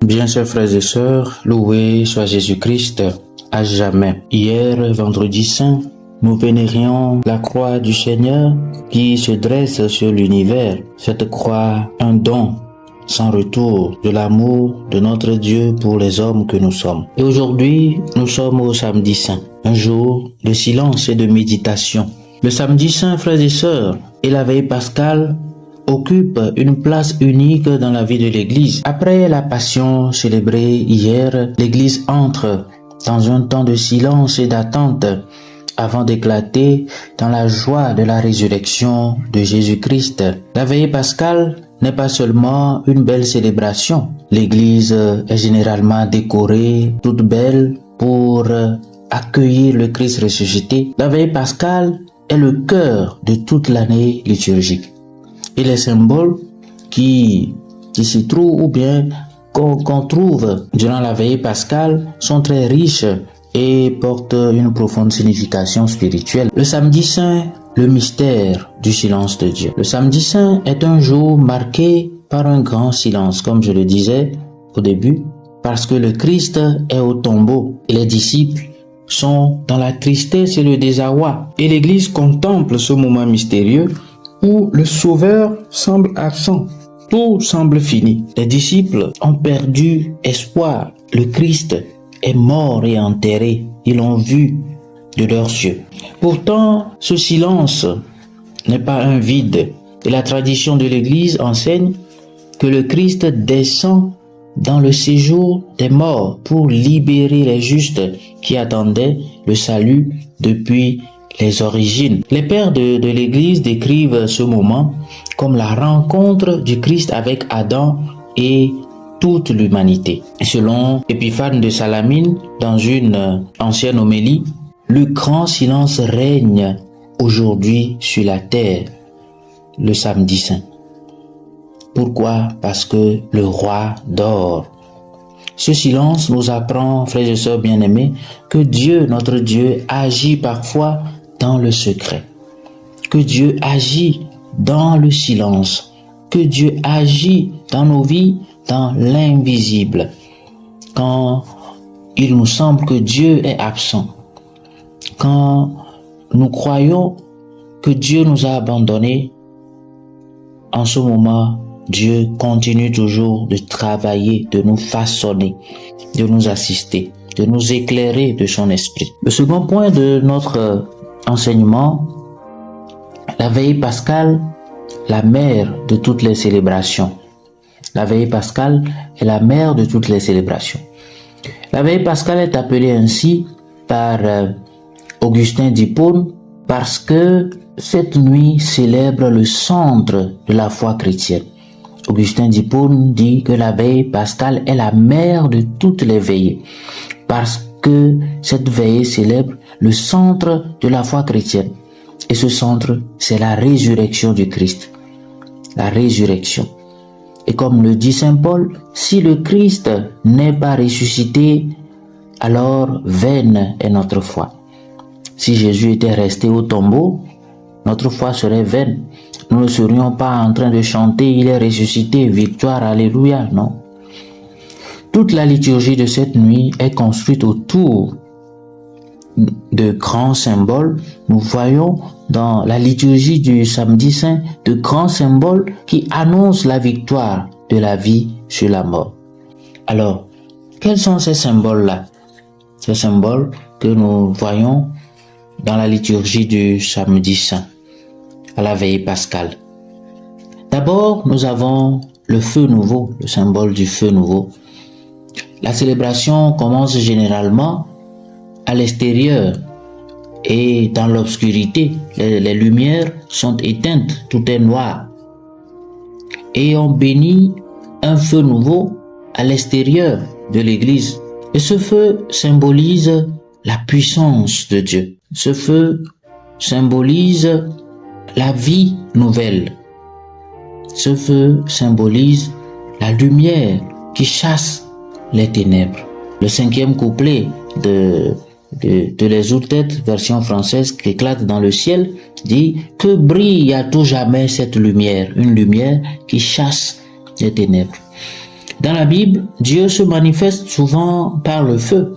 Bien chers frères et sœurs, loué soit Jésus-Christ à jamais. Hier, vendredi saint, nous vénérions la croix du Seigneur qui se dresse sur l'univers. Cette croix, un don sans retour de l'amour de notre Dieu pour les hommes que nous sommes. Et aujourd'hui, nous sommes au samedi saint, un jour de silence et de méditation. Le samedi saint, frères et sœurs, et la veille pascale occupe une place unique dans la vie de l'Église. Après la Passion célébrée hier, l'Église entre dans un temps de silence et d'attente avant d'éclater dans la joie de la résurrection de Jésus-Christ. La veille pascale n'est pas seulement une belle célébration. L'Église est généralement décorée, toute belle, pour accueillir le Christ ressuscité. La veille pascale est le cœur de toute l'année liturgique. Et les symboles qui s'y trouvent ou bien qu'on trouve durant la veillée pascale sont très riches et portent une profonde signification spirituelle. Le samedi saint, le mystère du silence de Dieu. Le samedi saint est un jour marqué par un grand silence, comme je le disais au début, parce que le Christ est au tombeau et les disciples sont dans la tristesse et le désarroi. Et l'Église contemple ce moment mystérieux où le Sauveur semble absent. Tout semble fini. Les disciples ont perdu espoir. Le Christ est mort et enterré. Ils l'ont vu de leurs yeux. Pourtant, ce silence n'est pas un vide. Et la tradition de l'Église enseigne que le Christ descend dans le séjour des morts pour libérer les justes qui attendaient le salut depuis les origines. Les pères de l'Église décrivent ce moment comme la rencontre du Christ avec Adam et toute l'humanité. Selon Épiphane de Salamine, dans une ancienne homélie, le grand silence règne aujourd'hui sur la terre, le samedi saint. Pourquoi? Parce que le roi dort. Ce silence nous apprend, frères et sœurs bien-aimés, que Dieu, notre Dieu, agit parfois dans le secret, que Dieu agit dans le silence, que Dieu agit dans nos vies, dans l'invisible. Quand il nous semble que Dieu est absent, quand nous croyons que Dieu nous a abandonnés, en ce moment, Dieu continue toujours de travailler, de nous façonner, de nous assister, de nous éclairer de son esprit. Le second point de notre enseignement, la veille pascale, la mère de toutes les célébrations. La veille pascale est la mère de toutes les célébrations. La veille pascale est appelée ainsi par Augustin d'Hippone parce que cette nuit célèbre le centre de la foi chrétienne. Augustin d'Hippone dit que la veille pascale est la mère de toutes les veillées parce que cette veillée célèbre le centre de la foi chrétienne. Et ce centre, c'est la résurrection du Christ. La résurrection. Et comme le dit saint Paul, si le Christ n'est pas ressuscité, alors vaine est notre foi. Si Jésus était resté au tombeau, notre foi serait vaine. Nous ne serions pas en train de chanter « Il est ressuscité, victoire, alléluia », non. Toute la liturgie de cette nuit est construite autour de grands symboles. Nous voyons dans la liturgie du samedi saint de grands symboles qui annoncent la victoire de la vie sur la mort. Alors, quels sont ces symboles-là? Ces symboles que nous voyons dans la liturgie du samedi saint, à la veille pascale. D'abord, nous avons le feu nouveau, le symbole du feu nouveau. La célébration commence généralement à l'extérieur et dans l'obscurité. Les lumières sont éteintes, tout est noir. Et on bénit un feu nouveau à l'extérieur de l'église. Et ce feu symbolise la puissance de Dieu. Ce feu symbolise la vie nouvelle. Ce feu symbolise la lumière qui chasse les ténèbres. Le cinquième couplet de Les Outrettes, version française, qui éclate dans le ciel, dit que brille à tout jamais cette lumière, une lumière qui chasse les ténèbres. Dans la Bible, Dieu se manifeste souvent par le feu.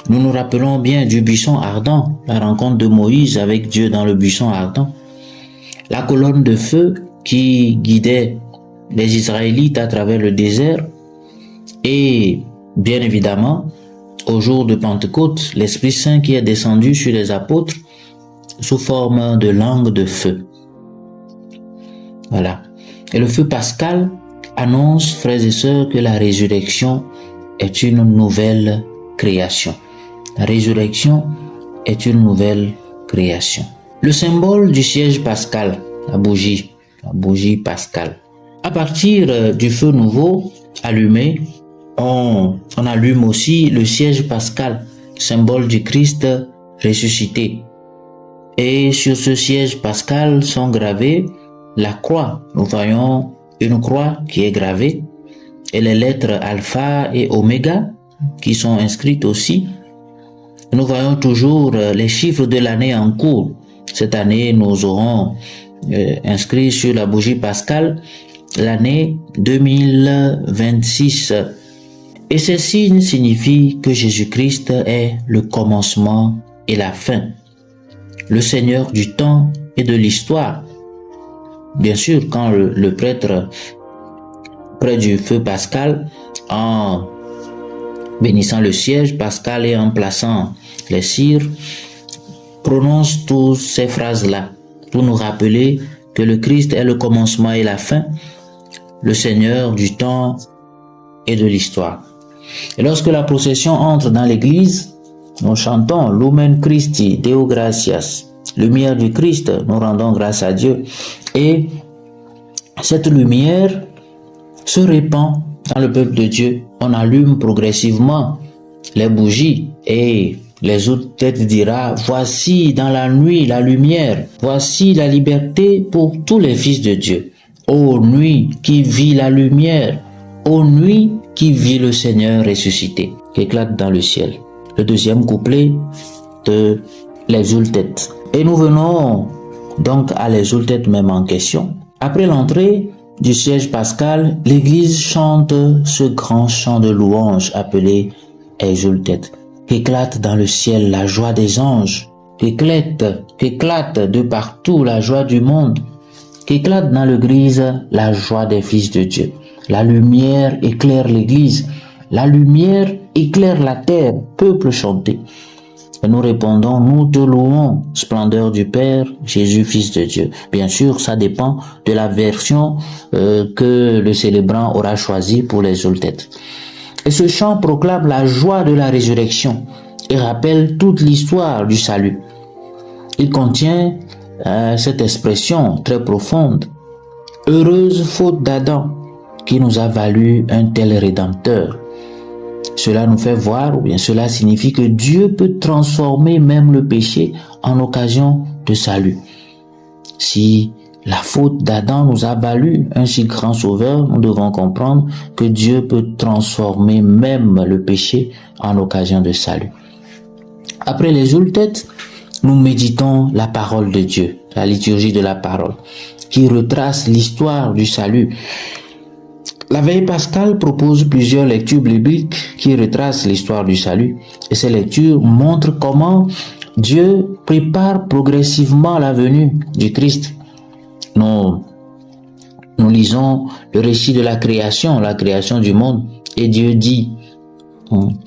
Nous nous rappelons bien du buisson ardent, la rencontre de Moïse avec Dieu dans le buisson ardent. La colonne de feu qui guidait les Israélites à travers le désert. Et bien évidemment, au jour de Pentecôte, l'Esprit Saint qui est descendu sur les apôtres sous forme de langue de feu. Voilà. Et le feu pascal annonce, frères et sœurs, que la résurrection est une nouvelle création. La résurrection est une nouvelle création. Le symbole du siège pascal, la bougie pascale. À partir du feu nouveau allumé, on allume aussi le siège pascal, symbole du Christ ressuscité. Et sur ce siège pascal sont gravées la croix. Nous voyons une croix qui est gravée et les lettres alpha et oméga qui sont inscrites aussi. Nous voyons toujours les chiffres de l'année en cours. Cette année, nous aurons inscrit sur la bougie pascale l'année 2026. Et ces signes signifient que Jésus-Christ est le commencement et la fin, le Seigneur du temps et de l'histoire. Bien sûr, quand le prêtre, près du feu pascal, en bénissant le siège pascal et en plaçant les cires, prononce toutes ces phrases-là pour nous rappeler que le Christ est le commencement et la fin, le Seigneur du temps et de l'histoire. Et lorsque la procession entre dans l'église, nous chantons Lumen Christi, Deo Gratias, lumière du Christ, nous rendons grâce à Dieu. Et cette lumière se répand dans le peuple de Dieu. On allume progressivement les bougies et les autres têtes dira, voici dans la nuit la lumière, voici la liberté pour tous les fils de Dieu. Ô nuit qui vit la lumière, ô nuit qui vit le Seigneur ressuscité, qui éclate dans le ciel. Le deuxième couplet de l'exultète. Et nous venons donc à l'exultète même en question. Après l'entrée du siège pascal, l'église chante ce grand chant de louange appelé exultète. Qu'éclate dans le ciel la joie des anges, qu'éclate de partout la joie du monde, qu'éclate dans l'église la joie des fils de Dieu. La lumière éclaire l'église, la lumière éclaire la terre, peuple chanté. Et nous répondons, nous te louons, splendeur du Père, Jésus, Fils de Dieu. Bien sûr, ça dépend de la version que le célébrant aura choisie pour les exultètes. Et ce chant proclame la joie de la résurrection et rappelle toute l'histoire du salut. Il contient cette expression très profonde. Heureuse faute d'Adam qui nous a valu un tel Rédempteur. Cela nous fait voir, ou bien cela signifie que Dieu peut transformer même le péché en occasion de salut. Si la faute d'Adam nous a valu un si grand sauveur, nous devons comprendre que Dieu peut transformer même le péché en occasion de salut. Après les exultètes, nous méditons la parole de Dieu, la liturgie de la parole, qui retrace l'histoire du salut. La veille pascale propose plusieurs lectures bibliques qui retracent l'histoire du salut. Et ces lectures montrent comment Dieu prépare progressivement la venue du Christ. Nous lisons le récit de la création du monde. Et Dieu dit,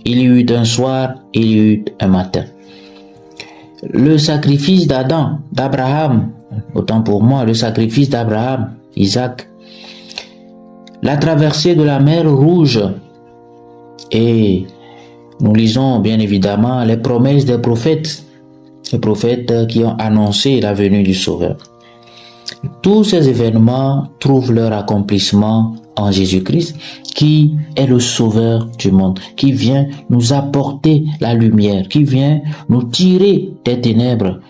il y eut un soir, il y eut un matin. Le sacrifice d'Abraham, autant pour moi, le sacrifice d'Abraham, Isaac, la traversée de la mer Rouge, et nous lisons bien évidemment les promesses des prophètes, les prophètes qui ont annoncé la venue du Sauveur. Tous ces événements trouvent leur accomplissement en Jésus-Christ, qui est le Sauveur du monde, qui vient nous apporter la lumière, qui vient nous tirer des ténèbres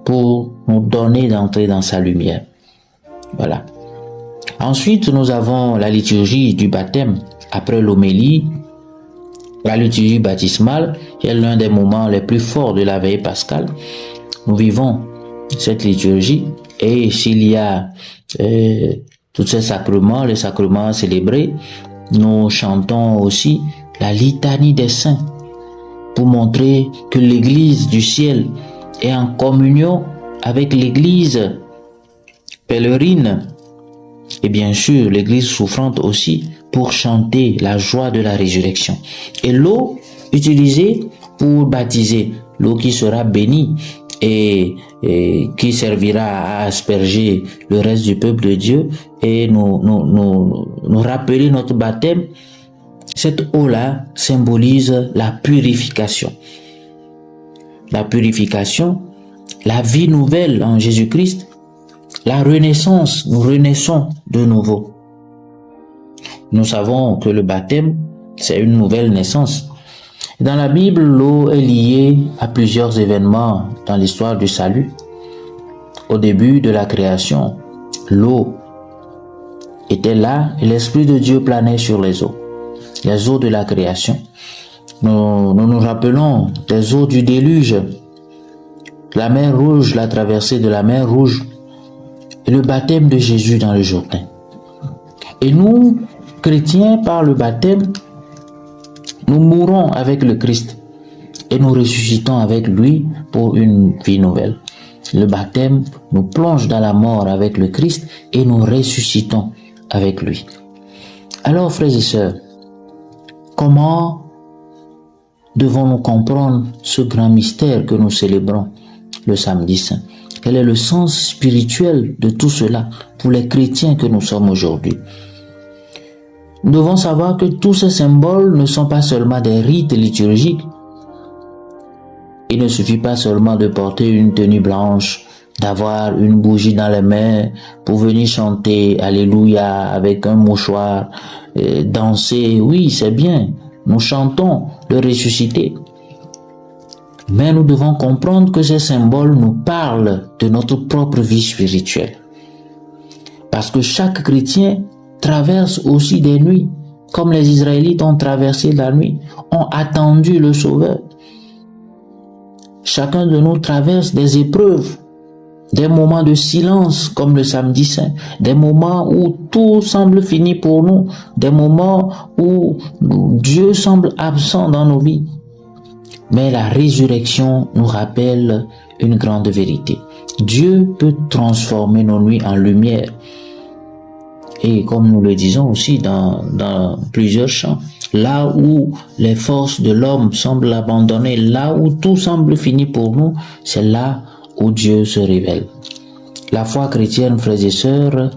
pour nous donner d'entrer dans sa lumière. Voilà. Ensuite, nous avons la liturgie du baptême. Après l'homélie, la liturgie baptismale, qui est l'un des moments les plus forts de la veille pascale. Nous vivons cette liturgie et s'il y a tous ces sacrements, les sacrements célébrés, nous chantons aussi la litanie des saints pour montrer que l'Église du ciel est en communion avec l'Église pèlerine et bien sûr l'Église souffrante aussi pour chanter la joie de la résurrection. Et l'eau utilisée pour baptiser, l'eau qui sera bénie et qui servira à asperger le reste du peuple de Dieu et nous rappeler notre baptême. Cette eau-là symbolise la purification. La purification, la vie nouvelle en Jésus-Christ, la renaissance, nous renaissons de nouveau. Nous savons que le baptême, c'est une nouvelle naissance. Dans la Bible, l'eau est liée à plusieurs événements dans l'histoire du salut. Au début de la création, l'eau était là et l'Esprit de Dieu planait sur les eaux de la création. Nous rappelons des eaux du déluge, la mer Rouge, la traversée de la mer Rouge et le baptême de Jésus dans le Jourdain. Et nous, chrétiens, par le baptême, nous mourons avec le Christ et nous ressuscitons avec lui pour une vie nouvelle. Le baptême nous plonge dans la mort avec le Christ et nous ressuscitons avec lui. Alors, frères et sœurs, comment devons-nous comprendre ce grand mystère que nous célébrons le samedi saint? Quel est le sens spirituel de tout cela pour les chrétiens que nous sommes aujourd'hui? Nous devons savoir que tous ces symboles ne sont pas seulement des rites liturgiques. Il ne suffit pas seulement de porter une tenue blanche, d'avoir une bougie dans les mains pour venir chanter Alléluia avec un mouchoir, danser. Oui, c'est bien, nous chantons le ressuscité. Mais nous devons comprendre que ces symboles nous parlent de notre propre vie spirituelle. Parce que chaque chrétien traverse aussi des nuits, comme les Israélites ont traversé la nuit, ont attendu le Sauveur. Chacun de nous traverse des épreuves, des moments de silence comme le samedi saint, des moments où tout semble fini pour nous, des moments où Dieu semble absent dans nos vies. Mais la résurrection nous rappelle une grande vérité. Dieu peut transformer nos nuits en lumière. Et comme nous le disons aussi dans plusieurs chants, là où les forces de l'homme semblent abandonner, là où tout semble fini pour nous, c'est là où Dieu se révèle. La foi chrétienne, frères et sœurs,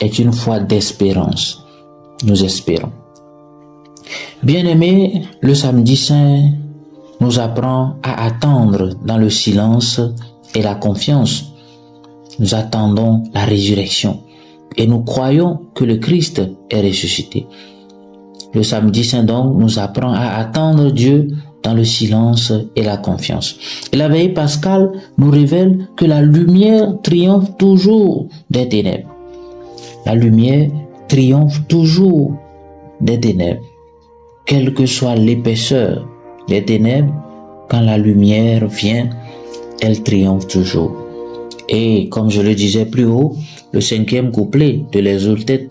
est une foi d'espérance. Nous espérons. Bien-aimés, le samedi saint nous apprend à attendre dans le silence et la confiance. Nous attendons la résurrection. Et nous croyons que le Christ est ressuscité. Le samedi saint donc nous apprend à attendre Dieu dans le silence et la confiance. Et la veillée pascale nous révèle que la lumière triomphe toujours des ténèbres. La lumière triomphe toujours des ténèbres. Quelle que soit l'épaisseur des ténèbres, quand la lumière vient, elle triomphe toujours. Et comme je le disais plus haut, le 5e couplet de l'Exultet,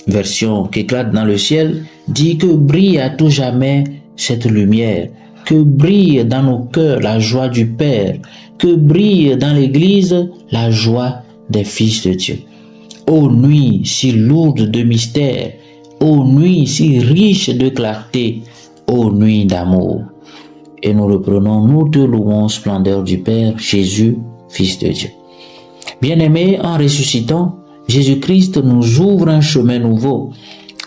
version qui éclate dans le ciel, dit que brille à tout jamais cette lumière, que brille dans nos cœurs la joie du Père, que brille dans l'Église la joie des fils de Dieu. Ô nuit si lourde de mystère, ô nuit si riche de clarté, ô nuit d'amour. Et nous reprenons, nous te louons, splendeur du Père, Jésus, Fils de Dieu. Bien-aimés, en ressuscitant, Jésus-Christ nous ouvre un chemin nouveau,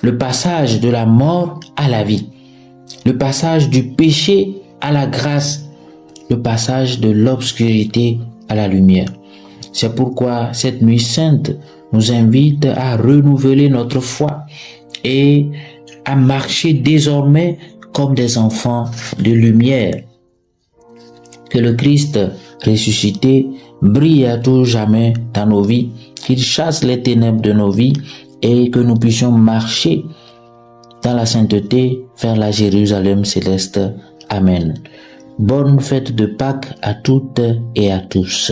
le passage de la mort à la vie, le passage du péché à la grâce, le passage de l'obscurité à la lumière. C'est pourquoi cette nuit sainte nous invite à renouveler notre foi et à marcher désormais comme des enfants de lumière. Que le Christ ressuscité brille à tout jamais dans nos vies, qu'il chasse les ténèbres de nos vies et que nous puissions marcher dans la sainteté vers la Jérusalem céleste. Amen. Bonne fête de Pâques à toutes et à tous.